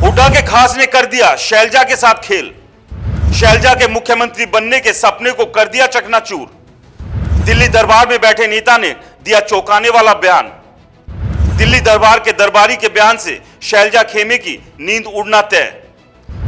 हुड्डा के खास ने कर दिया शैलजा के साथ खेल। शैलजा के मुख्यमंत्री बनने के सपने को कर दिया चकनाचूर। दिल्ली दरबार में बैठे नेता ने दिया चौंकाने वाला बयान। दिल्ली दरबार के दरबारी के बयान से शैलजा खेमे की नींद उड़ना तय।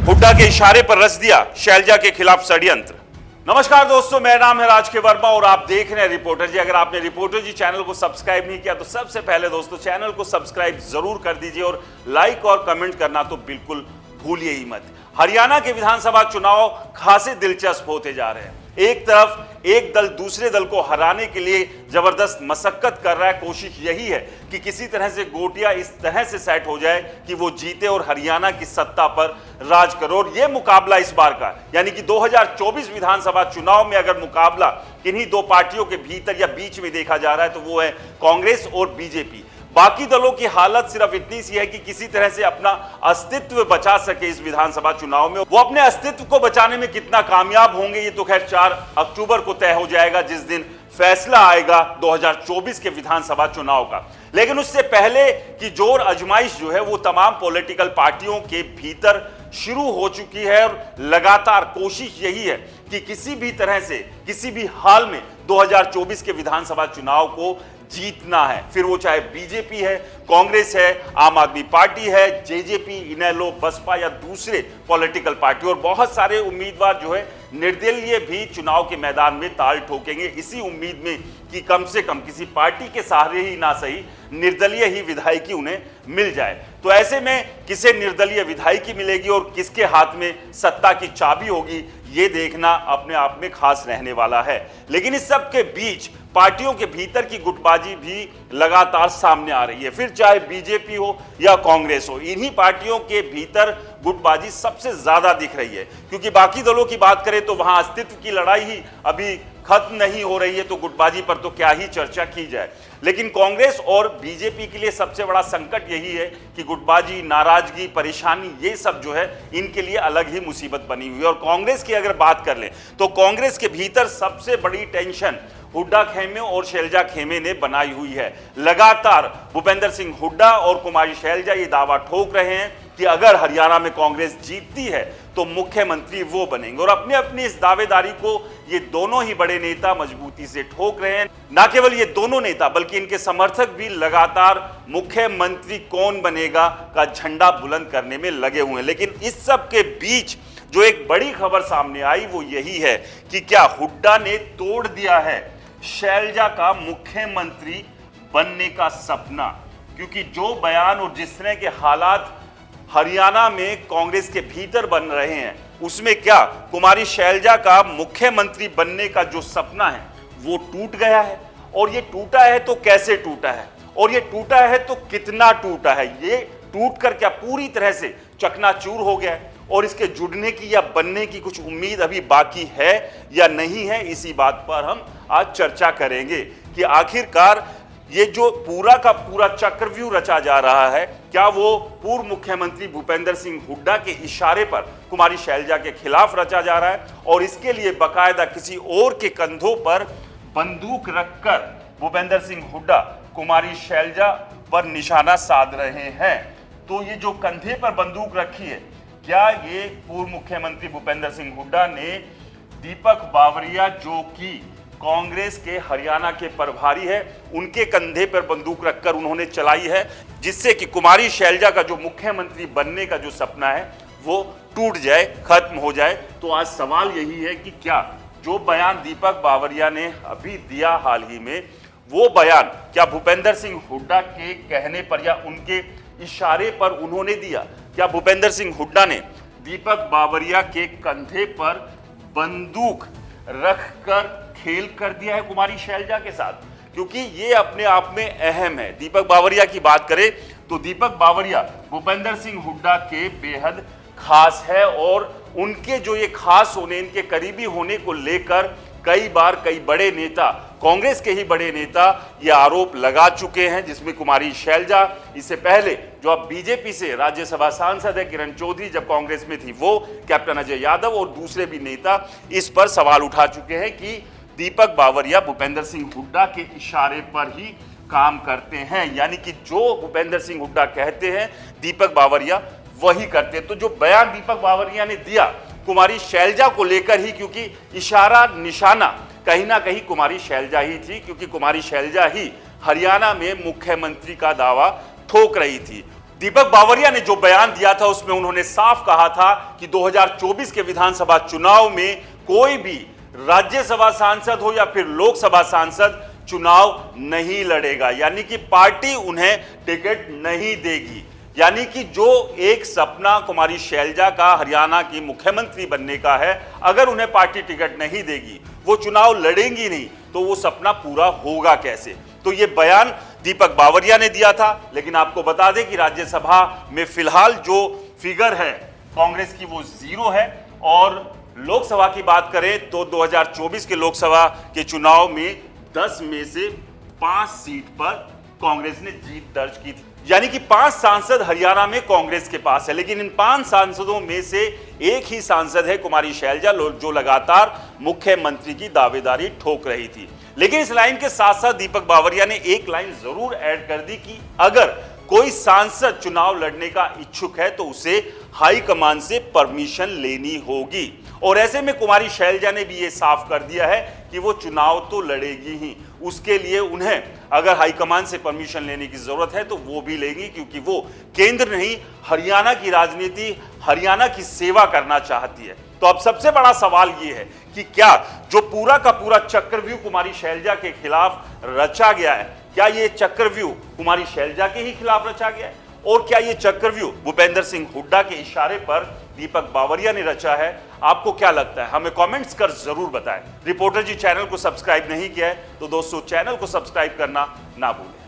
हुड्डा के इशारे पर रच दिया शैलजा के खिलाफ षड्यंत्र। नमस्कार दोस्तों, मेरा नाम है राज के वर्मा और आप देख रहे हैं रिपोर्टर जी। अगर आपने रिपोर्टर जी चैनल को सब्सक्राइब नहीं किया तो सबसे पहले दोस्तों चैनल को सब्सक्राइब जरूर कर दीजिए और लाइक और कमेंट करना तो बिल्कुल भूलिए ही मत। हरियाणा के विधानसभा चुनाव खासे दिलचस्प होते जा रहे हैं। एक तरफ एक दल दूसरे दल को हराने के लिए जबरदस्त मशक्कत कर रहा है। कोशिश यही है कि किसी तरह से गोटियां इस तरह से सेट हो जाए कि वो जीते और हरियाणा की सत्ता पर राज करे। और ये मुकाबला इस बार का यानी कि 2024 विधानसभा चुनाव में अगर मुकाबला किन्हीं दो पार्टियों के भीतर या बीच में देखा जा रहा है तो वो है कांग्रेस और बीजेपी। बाकी दलों की हालत सिर्फ इतनी सी है कि किसी तरह से अपना अस्तित्व बचा सके इस विधानसभा चुनाव में। वो अपने अस्तित्व को बचाने में कितना कामयाब होंगे ये तो खैर 4 अक्टूबर को तय हो जाएगा, जिस दिन फैसला आएगा 2024 के विधानसभा चुनाव का। लेकिन उससे पहले की जोर आजमाइश जो है वो तमाम पॉलिटिकल पार्टियों के भीतर शुरू हो चुकी है और लगातार कोशिश यही है कि किसी भी तरह से किसी भी हाल में 2024 के विधानसभा चुनाव को जीतना है। फिर वो चाहे बीजेपी है, कांग्रेस है, आम आदमी पार्टी है, जेजेपी, इनेलो, बसपा या दूसरे पॉलिटिकल पार्टी। और बहुत सारे उम्मीदवार जो है निर्दलीय भी चुनाव के मैदान में ताल ठोकेंगे इसी उम्मीद में कि कम से कम किसी पार्टी के सहारे ही ना सही निर्दलीय ही विधायकी उन्हें मिल जाए। तो ऐसे में किसे निर्दलीय विधायकी मिलेगी और किसके हाथ में सत्ता की चाबी होगी ये देखना अपने आप में खास रहने वाला है। लेकिन इस सब के बीच पार्टियों के भीतर की गुटबाजी भी लगातार सामने आ रही है। फिर चाहे बीजेपी हो या कांग्रेस हो, इन्हीं पार्टियों के भीतर गुटबाजी सबसे ज्यादा दिख रही है। क्योंकि बाकी दलों की बात करें तो वहां अस्तित्व की लड़ाई ही अभी खत्म नहीं हो रही है, तो गुटबाजी पर तो क्या ही चर्चा की जाए। लेकिन कांग्रेस और बीजेपी के लिए सबसे बड़ा संकट यही है कि गुटबाजी, नाराजगी, परेशानी ये सब जो है इनके लिए अलग ही मुसीबत बनी हुई है। और कांग्रेस की अगर बात कर लें तो कांग्रेस के भीतर सबसे बड़ी टेंशन हुड्डा खेमे और शैलजा खेमे ने बनाई हुई है। लगातार भूपेंद्र सिंह हुड्डा और कुमारी शैलजा ये दावा ठोक रहे हैं कि अगर हरियाणा में कांग्रेस जीतती है तो मुख्यमंत्री वो बनेंगे। और अपने अपनी इस दावेदारी को ये दोनों ही बड़े नेता मजबूती से ठोक रहे हैं। ना केवल ये दोनों नेता बल्कि इनके समर्थक भी लगातार मुख्यमंत्री कौन बनेगा का झंडा बुलंद करने में लगे हुए हैं। लेकिन इस सब के बीच जो एक बड़ी खबर सामने आई वो यही है कि क्या हुड्डा ने तोड़ दिया है शैलजा का मुख्यमंत्री बनने का सपना। क्योंकि जो बयान और जिस तरह के हालात हरियाणा में कांग्रेस के भीतर बन रहे हैं उसमें क्या कुमारी शैलजा का मुख्यमंत्री बनने का जो सपना है वो टूट गया है। और ये टूटा है तो कैसे टूटा है और ये टूटा है तो कितना टूटा है। ये टूट कर क्या पूरी तरह से चकनाचूर हो गया है और इसके जुड़ने की या बनने की कुछ उम्मीद अभी बाकी है या नहीं है, इसी बात पर हम आज चर्चा करेंगे कि आखिरकार ये जो पूरा का पूरा चक्रव्यूह रचा जा रहा है क्या वो पूर्व मुख्यमंत्री भूपेंद्र सिंह हुड्डा के इशारे पर कुमारी शैलजा के खिलाफ रचा जा रहा है और इसके लिए बाकायदा किसी और के कंधों पर बंदूक रखकर भूपेंद्र सिंह हुड्डा कुमारी शैलजा पर निशाना साध रहे हैं। तो ये जो कंधे पर बंदूक रखी है क्या ये पूर्व मुख्यमंत्री भूपेंद्र सिंह हुड्डा ने दीपक बावरिया जो कि कांग्रेस के हरियाणा के प्रभारी है उनके कंधे पर बंदूक रखकर उन्होंने चलाई है, जिससे कि कुमारी शैलजा का जो मुख्यमंत्री बनने का जो सपना है वो टूट जाए, खत्म हो जाए। तो आज सवाल यही है कि क्या जो बयान दीपक बावरिया ने अभी दिया हाल ही में वो बयान क्या भूपेंद्र सिंह हुड्डा के कहने पर या उनके इशारे पर उन्होंने दिया। क्या भूपेंद्र सिंह हुड्डा ने दीपक बावरिया के कंधे पर बंदूक रखकर खेल कर दिया है कुमारी शैलजा के साथ। क्योंकि ये अपने आप में अहम है। दीपक बावरिया की बात करें तो दीपक बावरिया भूपेंद्र सिंह हुड्डा के बेहद खास है और उनके जो ये खास होने, इनके करीबी होने को लेकर कई बार कई बड़े नेता, कांग्रेस के ही बड़े नेता ये आरोप लगा चुके हैं, जिसमें कुमारी शैलजा, इससे पहले जो अब बीजेपी से राज्यसभा सांसद है किरण चौधरी, जब कांग्रेस में थी वो, कैप्टन अजय यादव और दूसरे भी नेता इस पर सवाल उठा चुके हैं कि दीपक बावरिया भूपेंद्र सिंह हुड्डा के इशारे पर ही काम करते हैं। यानी कि जो भूपेंद्र सिंह हुड्डा कहते हैं दीपक बावरिया वही करते। तो जो बयान दीपक बावरिया ने दिया कुमारी शैलजा को लेकर ही, क्योंकि इशारा निशाना कहीं ना कहीं कुमारी शैलजा ही थी, क्योंकि कुमारी शैलजा ही हरियाणा में मुख्यमंत्री का दावा ठोक रही थी। दीपक बावरिया ने जो बयान दिया था उसमें उन्होंने साफ कहा था कि 2024 के विधानसभा चुनाव में कोई भी राज्यसभा सांसद हो या फिर लोकसभा सांसद चुनाव नहीं लड़ेगा, यानी कि पार्टी उन्हें टिकट नहीं देगी। यानी कि जो एक सपना कुमारी शैलजा का हरियाणा की मुख्यमंत्री बनने का है, अगर उन्हें पार्टी टिकट नहीं देगी, वो चुनाव लड़ेंगी नहीं, तो वो सपना पूरा होगा कैसे। तो ये बयान दीपक बावरिया ने दिया था। लेकिन आपको बता दें कि राज्यसभा में फिलहाल जो फिगर है कांग्रेस की वो 0 है, और लोकसभा की बात करें तो 2024 के लोकसभा के चुनाव में 10 में से 5 सीट पर कांग्रेस ने जीत दर्ज की थी। यानी कि 5 सांसद हरियाणा में कांग्रेस के पास है, लेकिन इन 5 सांसदों में से एक ही सांसद है कुमारी शैलजा, जो लगातार मुख्यमंत्री की दावेदारी ठोक रही थी। लेकिन इस लाइन के साथ साथ दीपक बावरिया ने एक लाइन जरूर ऐड कर दी कि अगर कोई सांसद चुनाव लड़ने का इच्छुक है तो उसे हाईकमान से परमिशन लेनी होगी। और ऐसे में कुमारी शैलजा ने भी ये साफ कर दिया है कि वो चुनाव तो लड़ेगी ही, उसके लिए उन्हें अगर हाईकमान से परमिशन लेने की जरूरत है तो वो भी लेंगी, क्योंकि वो केंद्र नहीं हरियाणा की राजनीति, हरियाणा की सेवा करना चाहती है। तो अब सबसे बड़ा सवाल ये है कि क्या जो पूरा का पूरा चक्रव्यूह कुमारी शैलजा के खिलाफ रचा गया है, क्या ये चक्रव्यूह कुमारी शैलजा के ही खिलाफ रचा गया है, और क्या ये चक्रव्यूह भूपेंद्र सिंह हुड्डा के इशारे पर दीपक बावरिया ने रचा है? आपको क्या लगता है? हमें कमेंट्स कर जरूर बताएं। रिपोर्टर जी चैनल को सब्सक्राइब नहीं किया है तो दोस्तों चैनल को सब्सक्राइब करना ना भूलें।